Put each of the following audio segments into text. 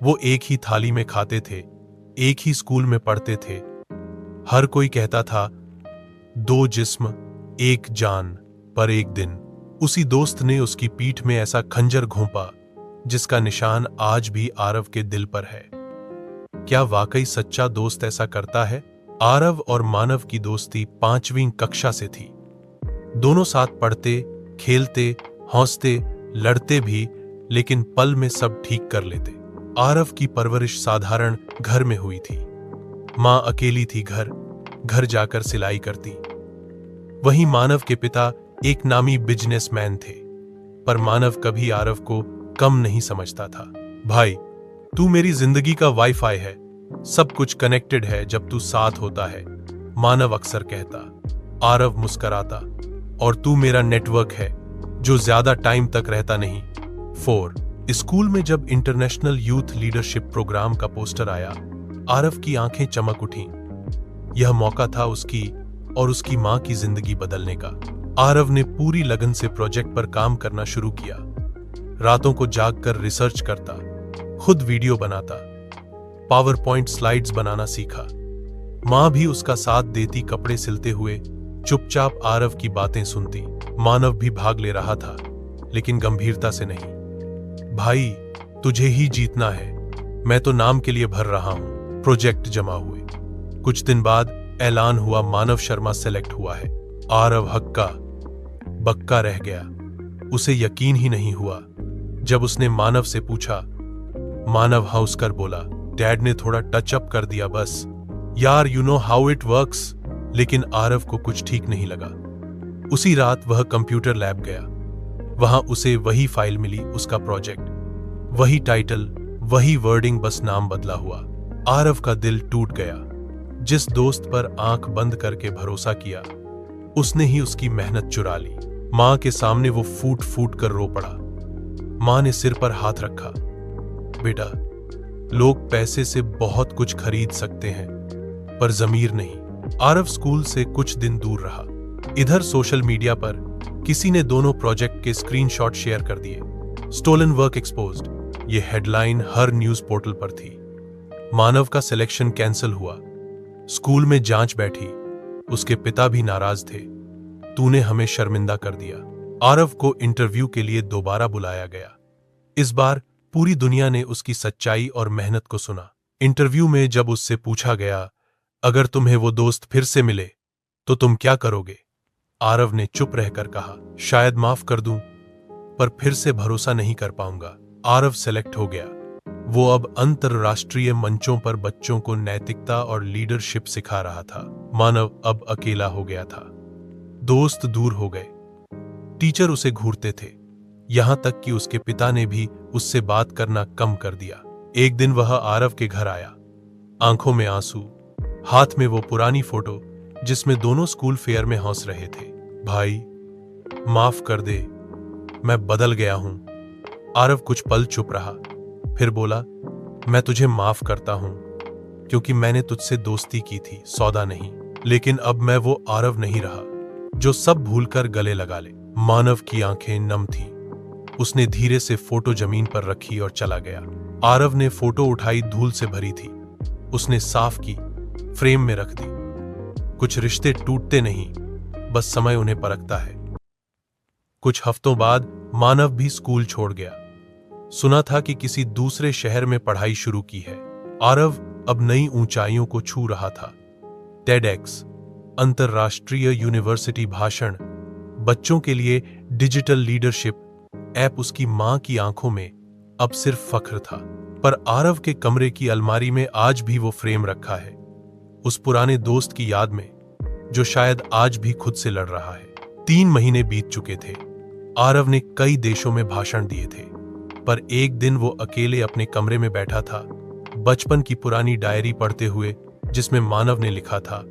वो एक ही थाली में खाते थे, एक ही स्कूल में पढ़ते थे। हर कोई कहता था, दो जिस्म एक जान। पर एक दिन उसी दोस्त ने उसकी पीठ में ऐसा खंजर घोंपा जिसका निशान आज भी आरव के दिल पर है। क्या वाकई सच्चा दोस्त ऐसा करता है? आरव और मानव की दोस्ती 5वीं कक्षा से थी। दोनों साथ पढ़ते, खेलते, हंसते, लड़ते भी, लेकिन पल में सब ठीक कर लेते। आरव की परवरिश साधारण घर में हुई थी। मां अकेली थी, घर जाकर सिलाई करती। वहीं मानव के पिता एक नामी बिजनेसमैन थे, पर मानव कभी आरव को कम नहीं समझता था। भाई, तू मेरी जिंदगी का वाईफाई है, सब कुछ कनेक्टेड है जब तू साथ होता है, मानव अक्सर कहता। आरव मुस्कराता, और तू मेरा नेटवर्क है जो ज्यादा टाइम तक रहता नहीं। 4 स्कूल में जब इंटरनेशनल यूथ लीडरशिप प्रोग्राम का पोस्टर आया, आरव की आंखें चमक उठीं। यह मौका था उसकी और उसकी मां की जिंदगी बदलने का। आरव ने पूरी लगन से प्रोजेक्ट पर काम करना शुरू किया। रातों को जागकर रिसर्च करता, खुद वीडियो बनाता, पावर पॉइंट स्लाइड्स बनाना सीखा। मां भी उसका साथ देती, कपड़े सिलते हुए चुपचाप आरव की बातें सुनती। मानव भी भाग ले रहा था, लेकिन गंभीरता से नहीं। भाई, तुझे ही जीतना है, मैं तो नाम के लिए भर रहा हूं। प्रोजेक्ट जमा हुए। कुछ दिन बाद ऐलान हुआ, मानव शर्मा सेलेक्ट हुआ है। आरव हक्का बक्का रह गया। उसे यकीन ही नहीं हुआ जब उसने मानव से पूछा। मानव हंस कर बोला, डैड ने थोड़ा टच अप कर दिया बस। यार, you know how it works. लेकिन आरव को कुछ ठीक नहीं लगा। उसी रात वह कंप्यूटर लैब गया। वहां उसे वही फाइल मिली, उसका प्रोजेक्ट, वही टाइटल, वही वर्डिंग, बस नाम बदला हुआ। आरव का दिल टूट गया। जिस दोस्त पर आंख बंद करके भरोसा किया, उसने ही उसकी मेहनत चुरा ली। मां के सामने वो फूट फूट कर रो पड़ा। मां ने सिर पर हाथ रखा। बेटा, लोग पैसे से बहुत कुछ खरीद सकते हैं, पर जमीर नहीं। आरव स्कूल से कुछ दिन दूर रहा। इधर सोशल मीडिया पर किसी ने दोनों प्रोजेक्ट के स्क्रीनशॉट शेयर कर दिए। स्टोलन वर्क एक्सपोज्ड, ये हेडलाइन हर न्यूज पोर्टल पर थी। मानव का सिलेक्शन कैंसिल हुआ। स्कूल में जांच बैठी। उसके पिता भी नाराज थे। तूने हमें शर्मिंदा कर दिया। आरव को इंटरव्यू के लिए दोबारा बुलाया गया। इस बार पूरी दुनिया ने उसकी सच्चाई और मेहनत को सुना। इंटरव्यू में जब उससे पूछा गया, अगर तुम्हें वो दोस्त फिर से मिले तो तुम क्या करोगे? आरव ने चुप रहकर कहा, शायद माफ कर दूं, पर फिर से भरोसा नहीं कर पाऊंगा। आरव सेलेक्ट हो गया। वो अब अंतरराष्ट्रीय मंचों पर बच्चों को नैतिकता और लीडरशिप सिखा रहा था। मानव अब अकेला हो गया था। दोस्त दूर हो गए। टीचर उसे घूरते थे, यहां तक कि उसके पिता ने भी उससे बात करना कम कर दिया। एक दिन वह आरव के घर आया, आंखों में आंसू, हाथ में वो पुरानी फोटो जिसमें दोनों स्कूल फेयर में हंस रहे थे। भाई, माफ कर दे, मैं बदल गया हूं। आरव कुछ पल चुप रहा, फिर बोला, मैं तुझे माफ करता हूं, क्योंकि मैंने तुझसे दोस्ती की थी, सौदा नहीं। लेकिन अब मैं वो आरव नहीं रहा जो सब भूलकर गले लगा ले। मानव की आंखें नम थीं। उसने धीरे से फोटो जमीन पर रखी और चला गया। आरव ने फोटो उठाई, धूल से भरी थी। उसने साफ की, फ्रेम में रख दी। कुछ रिश्ते टूटते नहीं, बस समय उन्हें परखता है। कुछ हफ्तों बाद मानव भी स्कूल छोड़ गया। सुना था कि किसी दूसरे शहर में पढ़ाई शुरू की है। आरव अब नई ऊंचाइयों को छू रहा था। टेडएक्स, अंतरराष्ट्रीय यूनिवर्सिटी भाषण, बच्चों के लिए डिजिटल लीडरशिप ऐप, उसकी मां की आंखों में अब सिर्फ फख्र था। पर आरव के कमरे की अलमारी में आज भी वो फ्रेम रखा है, उस पुराने दोस्त की याद में, जो शायद आज भी खुद से लड़ रहा है। 3 महीने बीत चुके थे। आरव ने कई देशों में भाषण दिए थे, पर एक दिन वो अकेले अपने कमरे में बैठा था, बचपन की पुरानी डायरी पढ़ते हुए, जिसमें मानव ने लिखा था,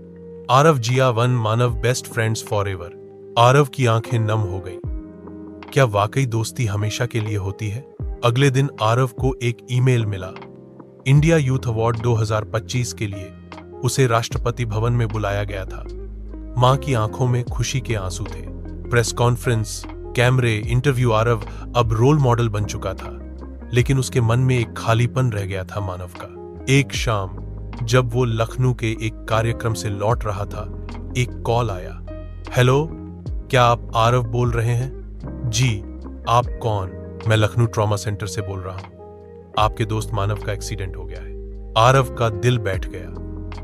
Aarav Jiya 1 Manav best friends forever एवर। आरव की आंखें नम हो गईं। क्या वाकई दोस्ती हमेशा के लिए होती है? अगले दिन आरव को एक ईमेल मिला। इंडिया यूथ अवार्ड 2025 के लिए उसे राष्ट्रपति भवन में बुलाया गया था। मां की आंखों में खुशी के आंसू थे। प्रेस कॉन्फ्रेंस, कैमरे, इंटरव्यू, आरव अब रोल मॉडल बन चुका था। लेकिन उसके मन में एक खालीपन रह गया था मानव का। एक शाम जब वो लखनऊ के एक कार्यक्रम से लौट रहा था, एक कॉल आया। हेलो, क्या आप आरव बोल रहे हैं? जी, आप कौन? मैं लखनऊ ट्रॉमा सेंटर से बोल रहा हूं। आपके दोस्त मानव का एक्सीडेंट हो गया है। आरव का दिल बैठ गया।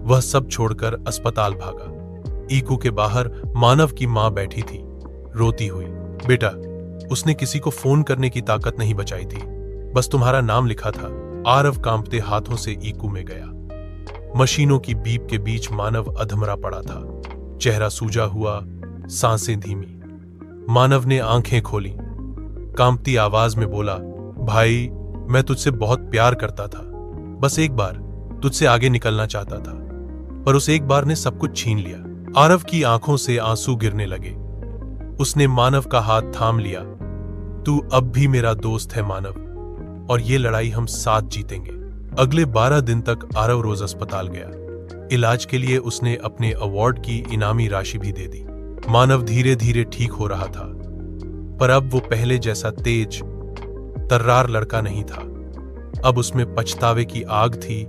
वह सब छोड़कर अस्पताल भागा। ईकू के बाहर मानव की मां बैठी थी, रोती हुई। बेटा, उसने किसी को फोन करने की ताकत नहीं बचाई थी, बस तुम्हारा नाम लिखा था। आरव कांपते हाथों से ईकू में गया। मशीनों की बीप के बीच मानव अधमरा पड़ा था, चेहरा सूजा हुआ, सांसें धीमी। मानव ने आंखें खोली, कांपती आवाज में बोला, भाई, मैं तुझसे बहुत प्यार करता था, बस एक बार तुझसे आगे निकलना चाहता था, पर उस एक बार ने सब कुछ छीन लिया। आरव की आंखों से आंसू गिरने लगे। उसने मानव का हाथ थाम लिया। तू अब भी मेरा दोस्त है मानव, और ये लड़ाई हम साथ जीतेंगे। अगले 12 दिन तक आरव रोज अस्पताल गया। इलाज के लिए उसने अपने अवार्ड की इनामी राशि भी दे दी। मानव धीरे धीरे ठीक हो रहा था, पर अब वो पहले जैसा तेज तर्रार लड़का नहीं था। अब उसमें पछतावे की आग थी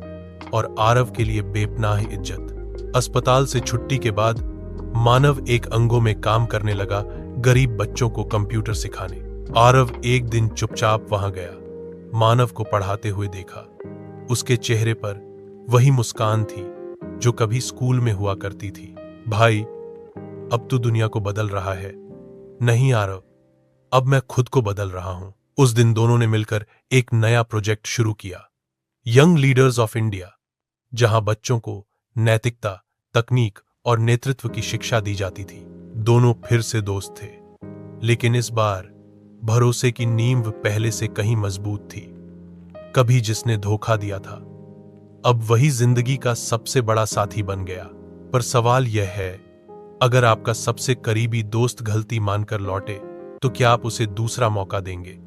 और आरव के लिए बेपनाह इज्जत। अस्पताल से छुट्टी के बाद मानव एक अंगों में काम करने लगा, गरीब बच्चों को कंप्यूटर सिखाने। आरव एक दिन चुपचाप वहां गया, मानव को पढ़ाते हुए देखा। उसके चेहरे पर वही मुस्कान थी जो कभी स्कूल में हुआ करती थी। भाई, अब तू दुनिया को बदल रहा है। नहीं आरव, अब मैं खुद को बदल रहा हूं। उस दिन दोनों ने मिलकर एक नया प्रोजेक्ट शुरू किया, यंग लीडर्स ऑफ इंडिया, जहां बच्चों को नैतिकता, तकनीक और नेतृत्व की शिक्षा दी जाती थी। दोनों फिर से दोस्त थे, लेकिन इस बार भरोसे की नींव पहले से कहीं मजबूत थी। कभी जिसने धोखा दिया था, अब वही जिंदगी का सबसे बड़ा साथी बन गया। पर सवाल यह है, अगर आपका सबसे करीबी दोस्त गलती मानकर लौटे, तो क्या आप उसे दूसरा मौका देंगे?